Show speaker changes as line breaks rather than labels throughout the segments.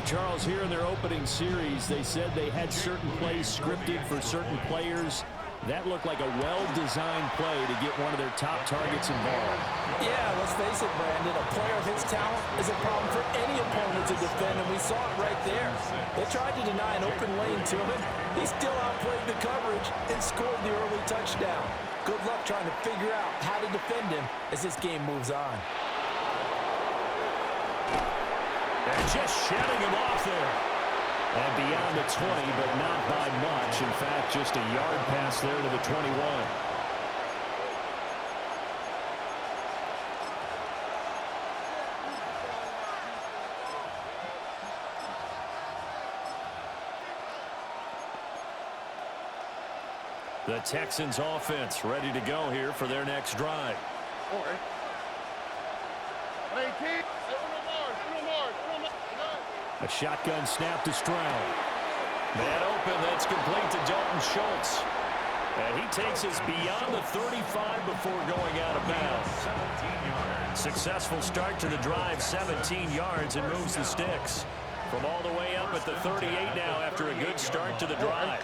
Charles, here in their opening series, they said they had certain plays scripted for certain players. That looked like a well-designed play to get one of their top targets involved.
Yeah, let's face it, Brandon. A player of his talent is a problem for any opponent to defend, and we saw it right there. They tried to deny an open lane to him. He still outplayed the coverage and scored the early touchdown. Good luck trying to figure out how to defend him as this game moves on.
And just shutting him off there. And beyond the 20, but not by much. In fact, just a yard pass there to the 21. The Texans offense ready to go here for their next drive. A shotgun snap to Stroud. Man open, that's complete to Dalton Schultz. And he takes us beyond the 35 before going out of bounds. Successful start to the drive, 17 yards, and moves the sticks. From all the way up at the 38 now after a good start to the drive.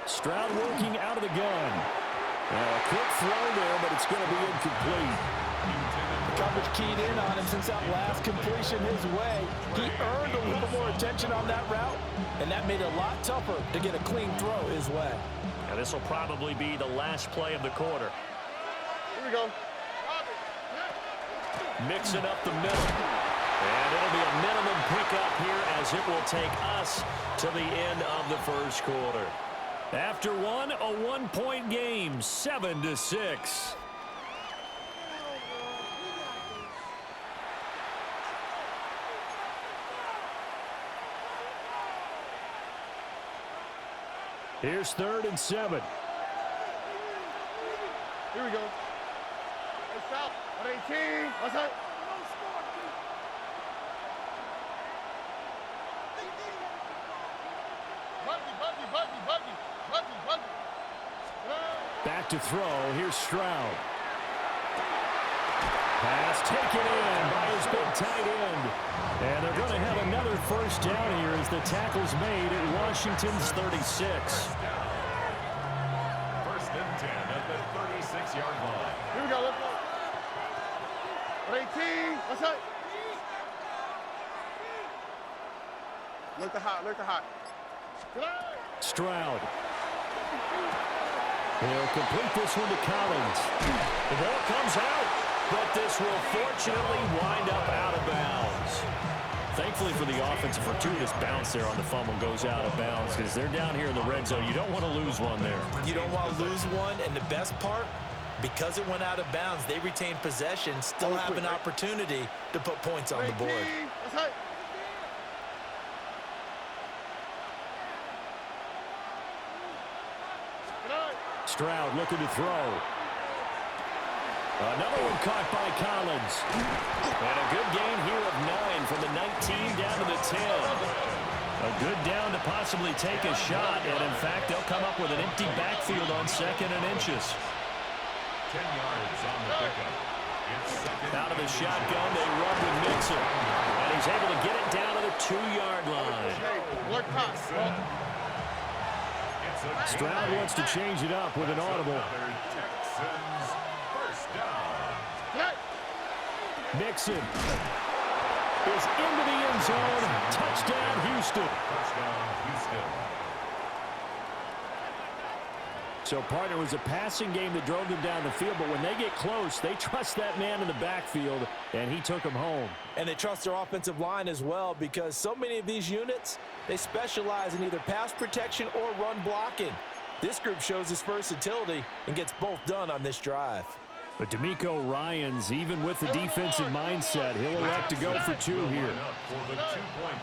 Stroud working out of the gun. A quick throw there, but it's going to be incomplete.
Coverage keyed in on him since that last completion his way. He earned a little more attention on that route, and that made it a lot tougher to get a clean throw his way.
Now this will probably be the last play of the quarter.
Here we go.
Mixing up the middle. And it'll be a minimum pickup here as it will take us to the end of the first quarter. After one, a one-point game, 7-6. Here's 3rd and 7.
Here we go. Hey, stop. 118. What's up?
Back to throw. Here's Stroud. Pass taken in by his big tight end. And they're going to have another first down here as the tackle's made at Washington's 36.
First and 10 at the 36-yard line.
Here we go. Let's go. 118. What's up? Look the hot. Look the hot.
Stroud. He'll complete this one to Collins. The ball comes out, but this will fortunately wind up out of bounds. Thankfully for the offense, a fortuitous bounce there on the fumble goes out of bounds because they're down here in the red zone. You don't want to lose one there.
You don't want to lose one, and the best part, because it went out of bounds, they retained possession, still have an opportunity to put points on the board.
Stroud looking to throw. Another one caught by Collins. And a good gain here of 9 from the 19 down to the 10. A good down to possibly take a shot. And, in fact, they'll come up with an empty backfield on 2nd and inches.
10 yards on the pickup.
Out of the shotgun, they run with Mixon. And he's able to get it down to the 2-yard line. Stroud wants to change it up with an audible.
Texans first down.
Mixon is into the end zone. Touchdown, Houston.
Touchdown, Houston.
So, partner, it was a passing game that drove them down the field, but when they get close, they trust that man in the backfield, and he took them home.
And they trust their offensive line as well because so many of these units, they specialize in either pass protection or run blocking. This group shows its versatility and gets both done on this drive.
But DeMeco Ryans, even with the defensive mindset, he'll elect to go for 2 here.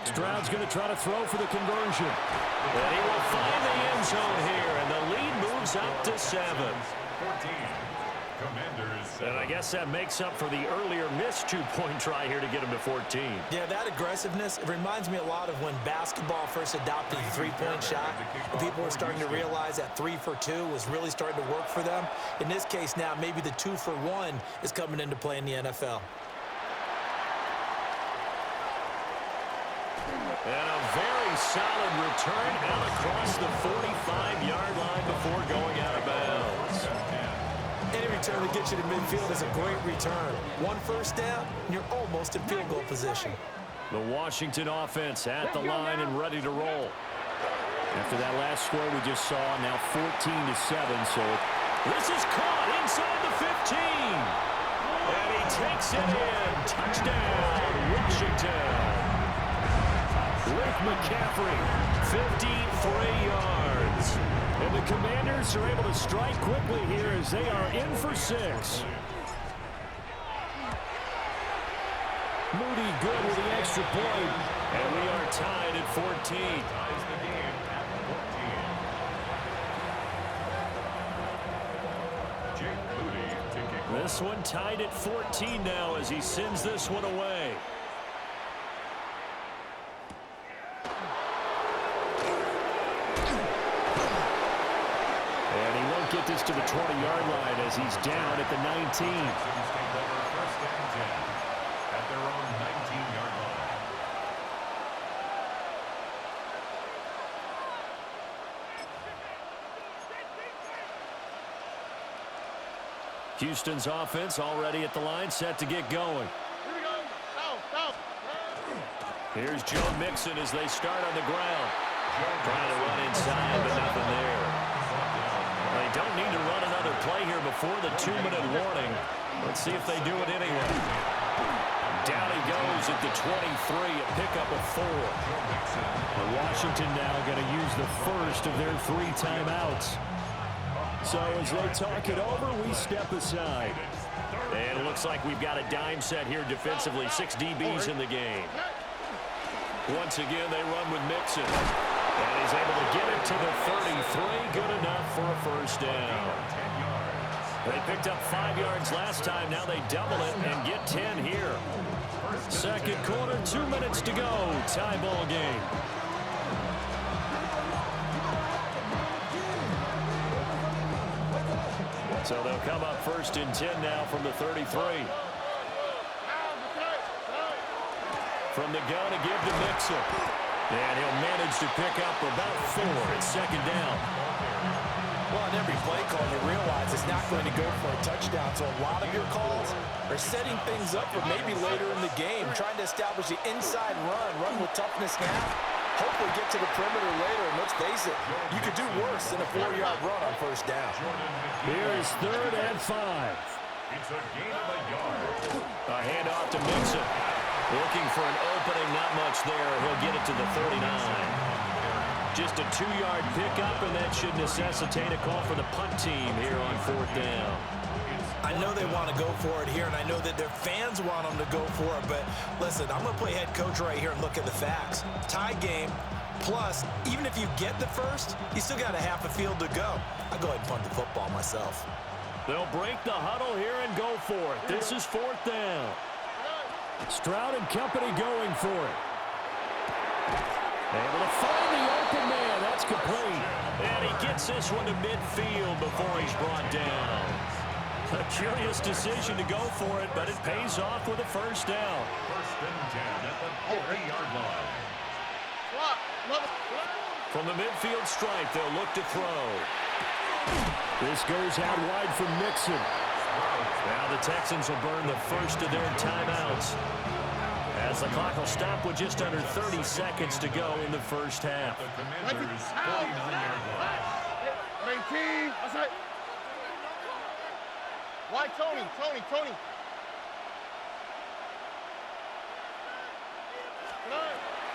Stroud's going to try to throw for the conversion. And he will find the end zone here, and the lead moves up to 7.
Commanders.
And I guess that makes up for the earlier missed two-point try here to get him to 14.
Yeah, that aggressiveness, it reminds me a lot of when basketball first adopted the three-point shot. And people were starting to realize that 3 for 2 was really starting to work for them. In this case now, maybe the 2 for 1 is coming into play in the NFL.
And a very solid return out across the 45-yard line before going out of bounds.
Any return that gets you to midfield is a great return. 1 first down, and you're almost in field goal position.
The Washington offense at the line and ready to roll. After that last score we just saw, now 14-7. So this is caught inside the 15. And he takes it in. Touchdown, Washington. Luke McCaffrey, 53 yards. And the Commanders are able to strike quickly here as they are in for 6. Moody good with the extra point. And we are tied at 14. This one tied at 14 now as he sends this one away. And he won't get this to the 20-yard line as he's down at the 19.
First and 10 at their own 19-yard line.
Houston's offense already at the line, set to get going.
Here we go. South.
Here's Joe Mixon as they start on the ground. Trying to run inside, but nothing there. They don't need to run another play here before the 2-minute warning. Let's see if they do it anyway. Down he goes at the 23, a pickup of 4. And Washington now going to use the first of their 3 timeouts. So as they talk it over, we step aside. And it looks like we've got a dime set here defensively. 6 DBs in the game. Once again, they run with Mixon. And he's able to get it to the 33. Good enough for a first down. They picked up 5 yards last time. Now they double it and get 10 here. Second quarter, 2 minutes to go. Tie ball game. So they'll come up first and 10 now from the 33. From the gun to give to Mixon. And he'll manage to pick up about 4 at second down.
Well, on every play call, you realize it's not going to go for a touchdown. So a lot of your calls are setting things up for maybe later in the game, trying to establish the inside run with toughness now. Hopefully get to the perimeter later. And let's face it, you could do worse than a 4-yard run on first down.
Here is 3rd and 5.
It's a gain of a yard.
A handoff to Mixon. Looking for an opening, not much there. He'll get it to the 39. Just a 2-yard pickup, and that should necessitate a call for the punt team here on 4th down.
I know they want to go for it here, and I know that their fans want them to go for it, but listen, I'm going to play head coach right here and look at the facts. Tie game, plus, even if you get the first, you still got a half a field to go. I'll go ahead and punt the football myself.
They'll break the huddle here and go for it. This is 4th down. Stroud and company going for it. Able to find the open man. That's complete. And he gets this one to midfield before he's brought down. A curious decision to go for it, but it pays off with a first down.
First and 10 at the 50-yard line.
From the midfield stripe, they'll look to throw. This goes out wide for Mixon. Now the Texans will burn the first of their timeouts as the clock will stop with just under 30 seconds to go in the first half.
The Commanders' 49-yard line.
19. Outside. Why Tony?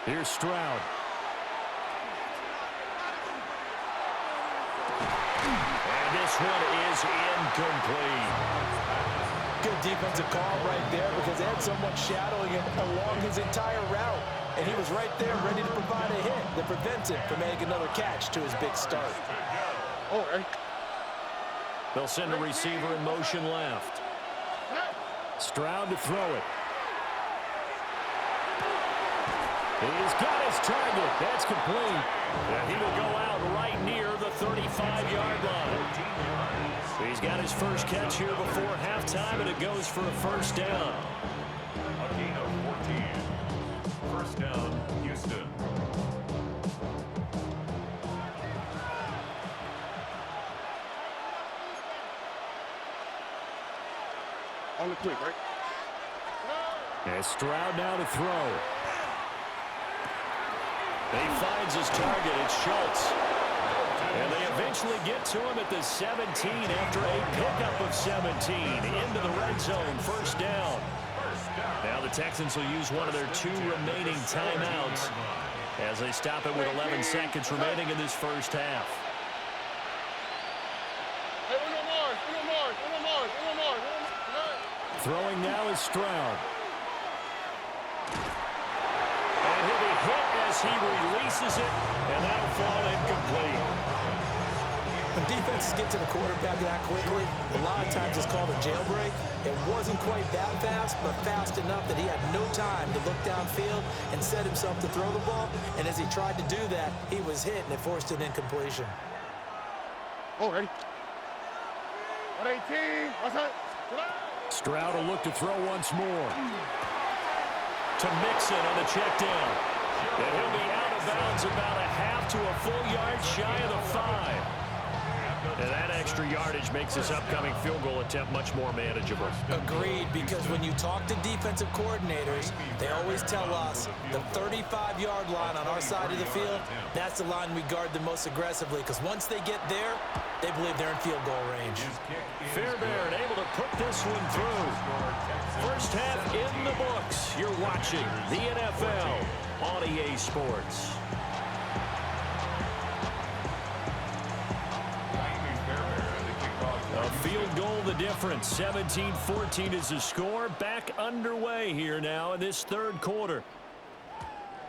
Here's Stroud. And this one is incomplete.
Good defensive call right there because they had someone shadowing him along his entire route. And he was right there ready to provide a hit that prevents him from making another catch to his big start.
Oh, hey.
They'll send a receiver in motion left. Stroud to throw it. He's got his target. That's complete. And he will go out right near the 35-yard line. He's got his first catch here before halftime, and it goes for a first down.
A gain of 14. First down, Houston.
On the quick, right?
And Stroud now to throw. He finds his target. It's Schultz. And they eventually get to him at the 17 after a pickup of 17 into the red zone. First down. Now the Texans will use one of their 2 remaining timeouts as they stop it with 11 seconds remaining in this first half.
Hey, uno more.
Throwing now is Stroud. And he'll be hit as he releases it, and that'll fall incomplete.
When defenses get to the quarterback that quickly, a lot of times it's called a jailbreak. It wasn't quite that fast, but fast enough that he had no time to look downfield and set himself to throw the ball. And as he tried to do that, he was hit, and it forced an incompletion.
Oh, ready? 118. What's that?
Stroud will look to throw once more. To Mixon on the check down. And he'll be out of bounds about a half to a full yard shy of the 5. And that extra yardage makes this upcoming field goal attempt much more manageable.
Agreed, because when you talk to defensive coordinators, they always tell us the 35-yard line on our side of the field, that's the line we guard the most aggressively, because once they get there, they believe they're in field goal range.
Fairbairn able to put this one through. First half in the books. You're watching the NFL on EA Sports. A field goal the difference. 17-14 is the score. Back underway here now in this third quarter.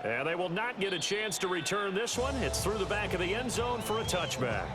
And they will not get a chance to return this one. It's through the back of the end zone for a touchback.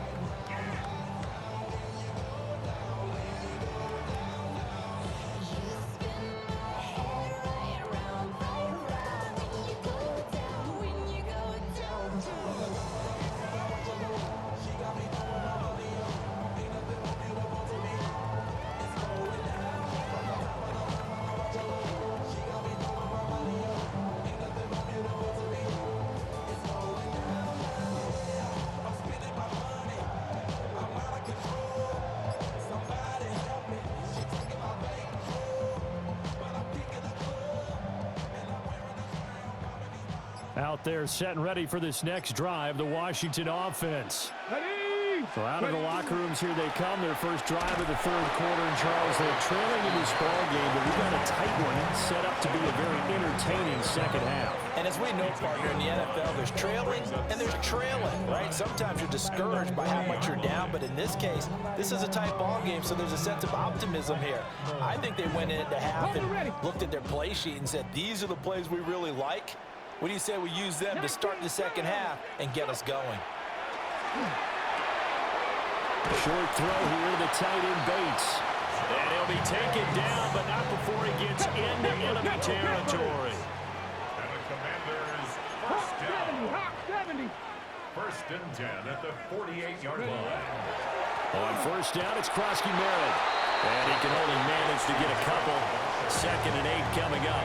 Out there set and ready for this next drive, the Washington offense. So out of the locker rooms here they come, their first drive of the third quarter. And Charles, they're trailing in this ball game, but we've got a tight one set up to be a very entertaining second half.
And as we know, partner, in the NFL, there's trailing and there's trailing, right? Sometimes you're discouraged by how much you're down, but in this case, this is a tight ball game, so there's a sense of optimism here. I think they went into half and looked at their play sheet and said, these are the plays we really like. What do you say we use them to start the second half and get us going?
Short throw here to the tight end Bates. And he'll be taken down, but not before he gets into enemy territory.
And the Commanders first down. First and 10 at the 48-yard line.
On first down, it's Krosky Merritt. And he can only manage to get a couple. 2nd and 8 coming up.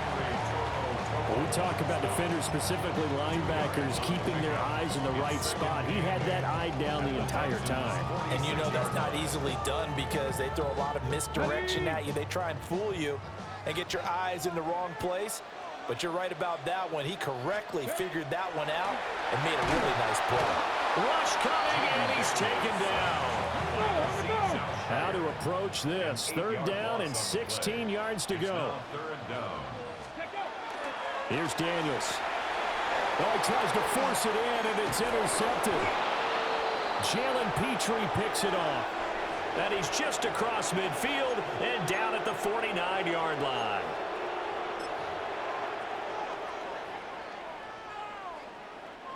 When we talk about defenders, specifically linebackers, keeping their eyes in the right spot, he had that eye down the entire time.
And you know that's not easily done because they throw a lot of misdirection at you. They try and fool you and get your eyes in the wrong place. But you're right about that one. He correctly figured that one out and made a really nice play.
Rush coming, and he's taken down. How to approach this. 3rd down and 16 yards to go. Here's Daniels. Oh, he tries to force it in, and it's intercepted. Jalen Petrie picks it off. And he's just across midfield and down at the 49-yard line.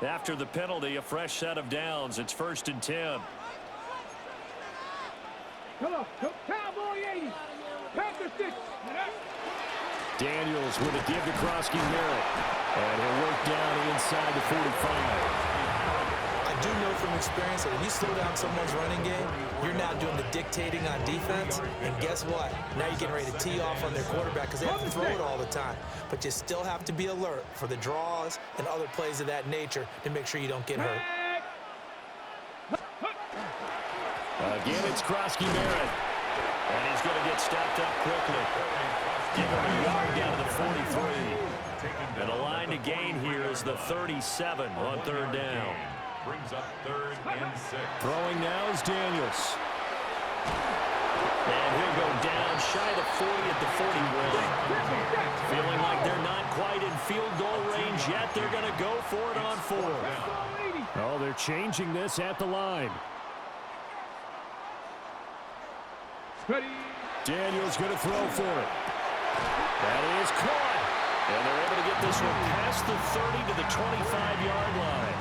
After the penalty, a fresh set of downs. It's 1st and 10.
Come on. Cowboy 80. Panther 6.
Daniels with a give to Krosky-Merritt. And he'll work down inside the 45.
I do know from experience that when you slow down someone's running game, you're now doing the dictating on defense. And guess what? Now you're getting ready to tee off on their quarterback because they have to throw it all the time. But you still have to be alert for the draws and other plays of that nature to make sure you don't get hurt.
Again, it's Krosky-Merritt. And he's going to get stopped up quickly. Give him a yard down to the 43. And the line to gain here is the 37 on third down.
Brings up 3rd and 6.
Throwing now is Daniels. And he'll go down shy of 40 at the 41. Feeling like they're not quite in field goal range yet. They're going to go for it on 4th. Oh, they're changing this at the line. Daniels going to throw for it. That is caught. And they're able to get this one past the 30 to the 25-yard line.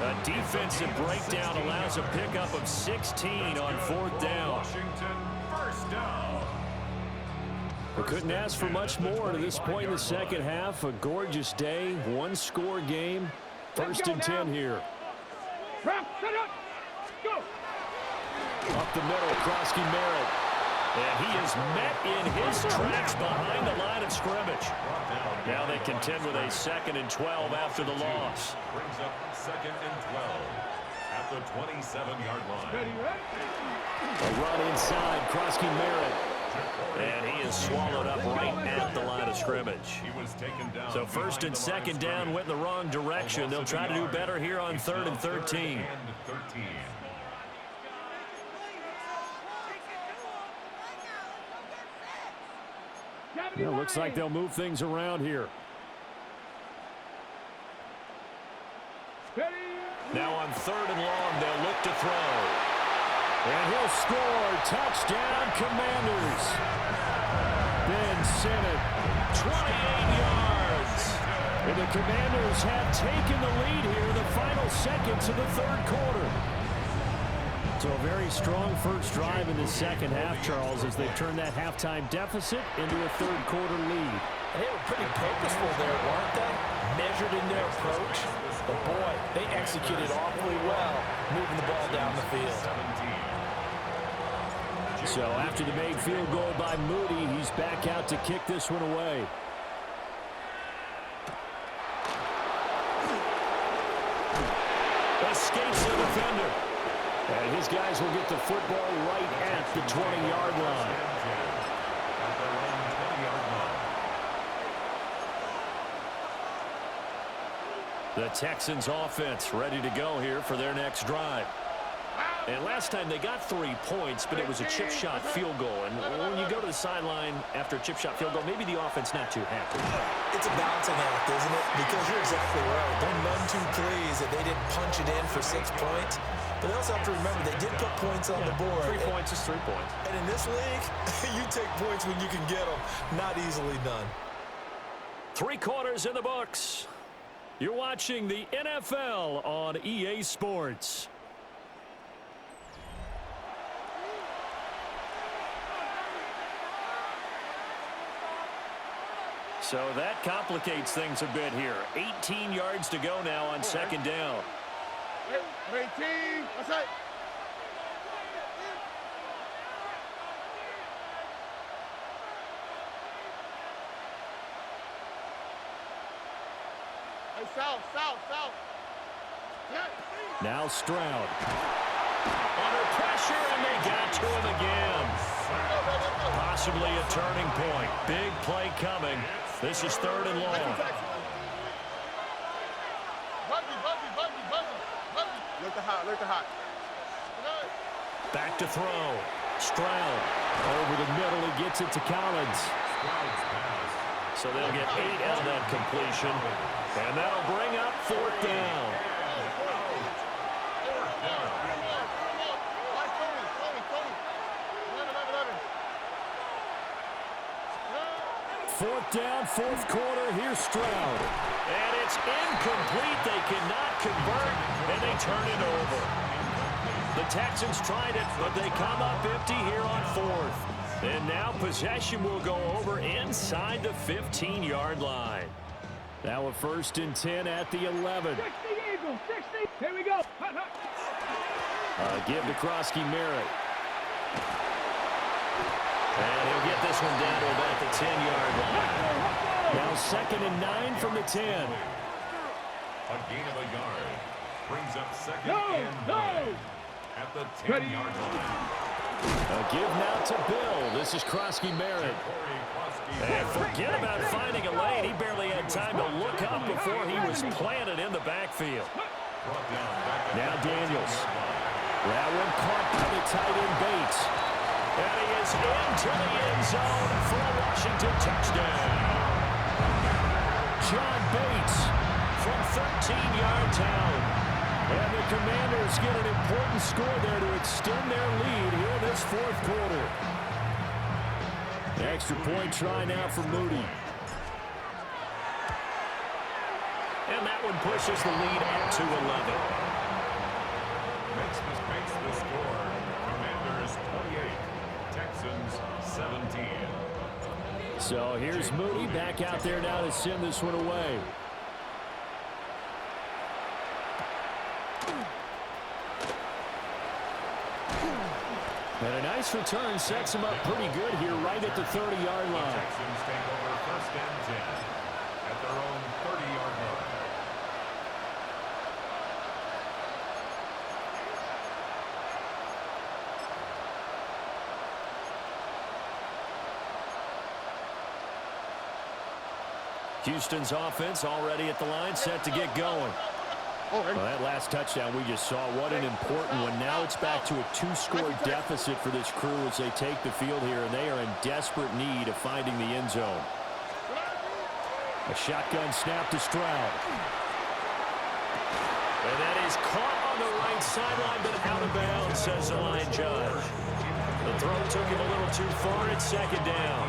A defensive breakdown allows a pickup of 16 on 4th down.
Washington, first down.
We couldn't ask for much more to this point in the second half. A gorgeous day, one-score game. 1st and 10 here. Up the middle, Krosky-Merritt. And he is met in his tracks behind the line of scrimmage. Now they contend with a 2nd and 12 after the loss.
Brings up 2nd and 12 at the 27-yard line.
A run inside, Krosky-Merritt. And he is swallowed up right at the line of scrimmage.
He was taken down.
So 1st and 2nd down went in the wrong direction. They'll try to do better here on 3rd and 13. Yeah, looks like they'll move things around here. Now on 3rd and long, they'll look to throw. And he'll score. Touchdown, Commanders. Ben Sinnott, 28 yards. And the Commanders have taken the lead here in the final seconds of the 3rd quarter. So a very strong first drive in the second half, Charles, as they've turned that halftime deficit into a 3rd quarter lead.
And they were pretty purposeful there, weren't they? Measured in their approach. But boy, they executed awfully well, moving the ball down the field.
So after the made field goal by Moody, he's back out to kick this one away. Escapes the defender. And his guys will get the football right at the 20-yard line. The Texans offense ready to go here for their next drive. And last time they got 3 points, but it was a chip shot field goal. And when you go to the sideline after a chip shot field goal, maybe the offense not too happy.
It's a balancing act, isn't it? Because you're exactly right. They're none too pleased that they didn't punch it in for 6 points. But they also have to remember they did put points on the board.
3 points is 3 points.
And in this league, you take points when you can get them. Not easily done.
3 quarters in the books. You're watching the NFL on EA Sports. So that complicates things a bit here. 18 yards to go now on 2nd down.
18. That's it. Hey, south.
Now Stroud. Under pressure, and they got to him again. Possibly a turning point. Big play coming. This is 3rd and long.
Look the hot.
Back to throw. Stroud. Over the middle, he gets it to Collins. So they'll get 8 out of that completion. And that'll bring up 4th down. Fourth down, 4th quarter. Here's Stroud. And it's incomplete. They cannot convert, and they turn it over. The Texans tried it, but they come up empty here on fourth. And now possession will go over inside the 15-yard line. Now a 1st and 10 at the 11.
60 Eagles, 60. Here we go.
Give to Krosky Merritt. And he'll get this one down to about the 10-yard line. Now 2nd and 9 from the 10.
A gain of a yard. Brings up 2nd and 9 at the 10-yard line.
A give now to Bill. This is Krosky Merritt. And forget about finding a lane. He barely had time to look up before he was planted in the backfield. Now Daniels. That one caught by the tight end Bates. And he is into the end zone for a Washington touchdown. John Bates from 13 yards out. And the Commanders get an important score there to extend their lead here in this 4th quarter. Extra point try now for Moody. And that one pushes the lead up to 11.
Makes the score. Commanders 28, Texans 17.
So here's Moody back out there now to send this one away. And a nice return sets him up pretty good here right at the 30-yard line.
Texans take over 1st and 10 at their own 30-yard line.
Houston's offense already at the line, set to get going. Well, that last touchdown we just saw, what an important one. Now it's back to a 2-score deficit for this crew as they take the field here, and they are in desperate need of finding the end zone. A shotgun snap to Stroud. And that is caught on the right sideline, but out of bounds, says the line judge. The throw took him a little too far. It's 2nd down.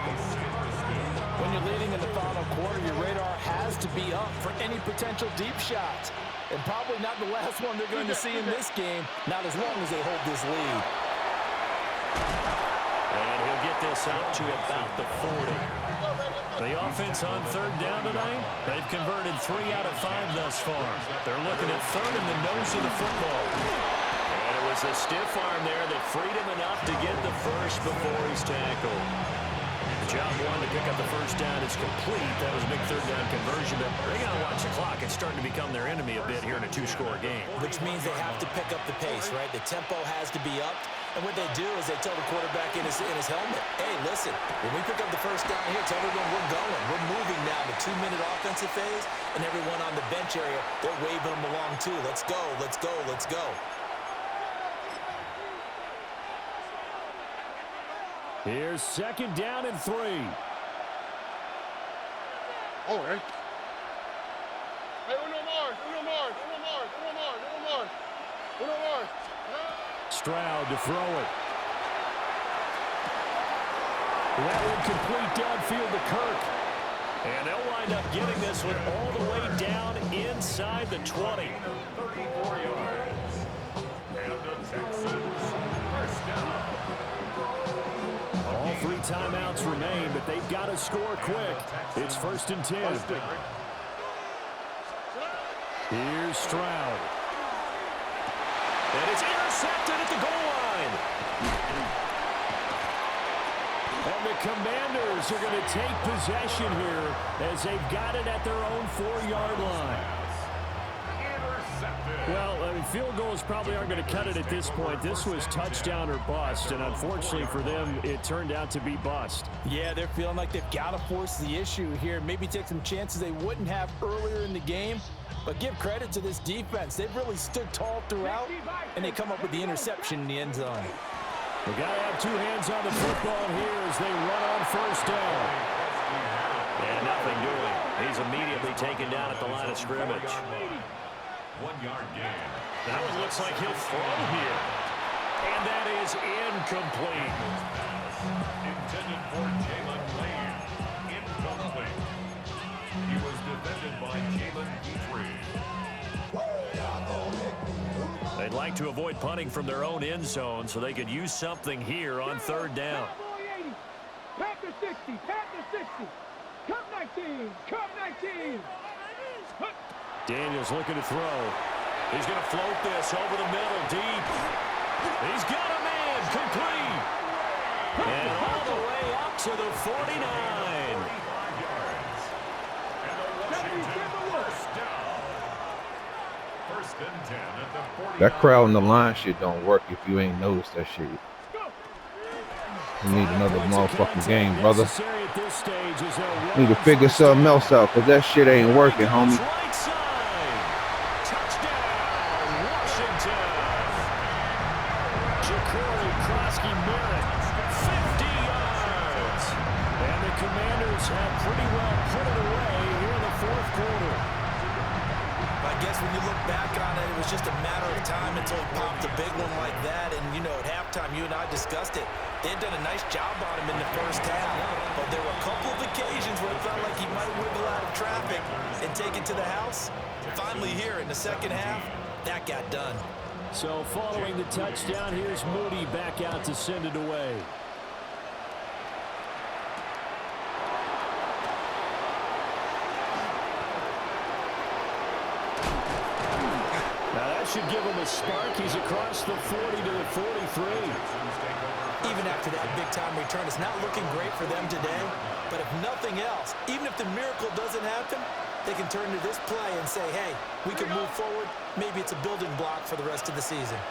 When you're leading in the final quarter, your radar has to be up for any potential deep shots. And probably not the last one they're going to see in this game, not as long as they hold this lead.
And he'll get this out to about the 40. The offense on 3rd down tonight, they've converted 3 out of 5 thus far. They're looking at 3rd in the nose of the football. And it was a stiff arm there that freed him enough to get the first before he's tackled. Job 1 to pick up the 1st down is complete. That was a big 3rd down conversion, but they got to watch the clock. It's starting to become their enemy a bit here in a 2-score game.
Which means they have to pick up the pace, right? The tempo has to be upped. And what they do is they tell the quarterback in his helmet, hey, listen, when we pick up the 1st down here, tell everyone we're going. We're moving now to 2-minute offensive phase, and everyone on the bench area, they're waving them along too. Let's go, let's go, let's go.
Here's 2nd down and 3.
Oh, hey. Hey, uno more.
Stroud to throw it. That one complete downfield to Kirk. And they'll wind up getting this one all the way down inside the 20.
34 yards. And the Texans 1st down.
All 3 timeouts remain, but they've got to score quick. It's 1st and 10. Here's Stroud. And it's intercepted at the goal line. And the Commanders are going to take possession here as they've got it at their own 4-yard line. Well, I mean, field goals probably aren't going to cut it at this point. This was touchdown or bust, and unfortunately for them, it turned out to be bust.
Yeah, they're feeling like they've got to force the issue here. Maybe take some chances they wouldn't have earlier in the game. But give credit to this defense. They've really stood tall throughout, and they come up with the interception in the end zone.
They've got to have 2 hands on the football here as they run on 1st down. And nothing doing. He's immediately taken down at the line of scrimmage.
1-yard gain.
That one looks like he'll throw here. And that is incomplete.
Intended for Jalen Lane. Incomplete. He was defended by Jalen Petrie.
They'd like trying to avoid punting from their own end zone so they could use something here on third down.
Pat to 60, pat to 60. Come 19, come 19.
Daniels looking to throw. He's going to float this over the middle, deep. He's got a man, complete. And all the way up to the 49.
That crowd on the line shit don't work if you ain't noticed that shit. You need another motherfucking game, brother. Need to figure something else out, because that shit ain't working, homie.
When you look back on it, it was just a matter of time until he popped a big one like that. And, you know, at halftime, you and I discussed it. They had done a nice job on him in the first half. But there were a couple of occasions where it felt like he might wiggle out of traffic and take it to the house. Finally here in the second half, that got done.
So following the touchdown, here's Moody back out to send it away. Should give him a spark. He's across the 40 to the 43.
Even after that big-time return, it's not looking great for them today. But if nothing else, even if the miracle doesn't happen, they can turn to this play and say, hey, we can move forward. Maybe it's a building block for the rest of the season.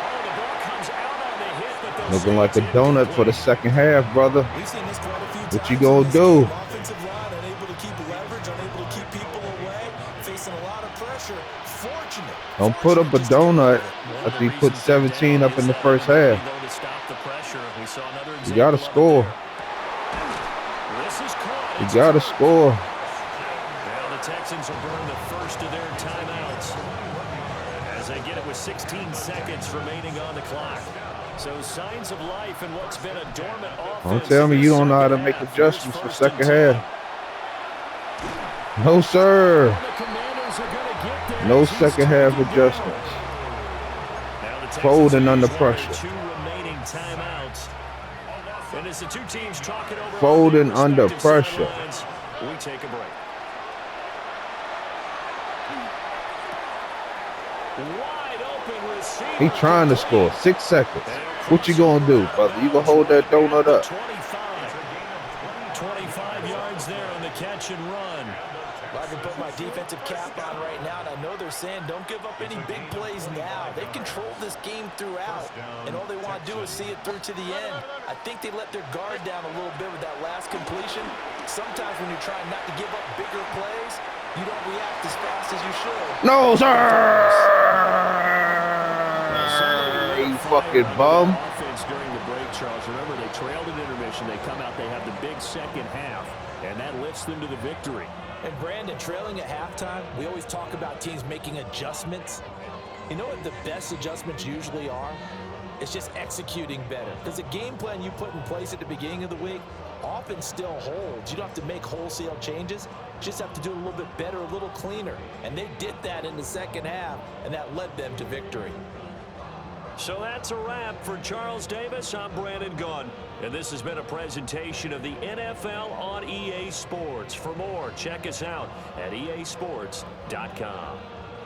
Oh, the ball comes out on the hit, but
looking like a donut for the second half, brother.
We've seen this quite a few times.
What you gonna do?
Offensive line unable to keep leverage, unable to keep people away, facing a lot of pressure. Fortunate.
Don't put up a donut after you put 17 up in the first half. You gotta score. You gotta score.
Well, the Texans will burn the first of their timeouts as they get it with 16 seconds remaining on the clock. So signs of life in what's been a dormant offense.
Don't tell me you don't know how to make adjustments for second half. No, sir. No second half adjustments. Folding under pressure. Folding under pressure.
We take a break.
He trying to score. 6 seconds. What you gonna do, brother? You gonna hold that donut up?
25 yards there on the catch and run.
I can put my defensive cap on right now, and I know they're saying don't give up any big plays now. They've controlled this game throughout, and all they want to do is see it through to the end. I think they let their guard down a little bit with that last completion. Sometimes when you're trying not to give up bigger plays, you don't react as fast as you should.
No, sir! You fucking bum.
Offense during the break, Charles. Remember, they trailed in intermission. They come out, they have the big second half, and that lifts them to the victory.
And Brandon, trailing at halftime, we always talk about teams making adjustments. You know what the best adjustments usually are? It's just executing better. Because the game plan you put in place at the beginning of the week often still holds. You don't have to make wholesale changes. You just have to do it a little bit better, a little cleaner. And they did that in the second half, and that led them to victory.
So that's a wrap for Charles Davis. I'm Brandon Gaudin, and this has been a presentation of the NFL on EA Sports. For more, check us out at easports.com.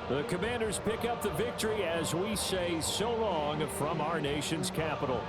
The Commanders pick up the victory as we say so long from our nation's capital.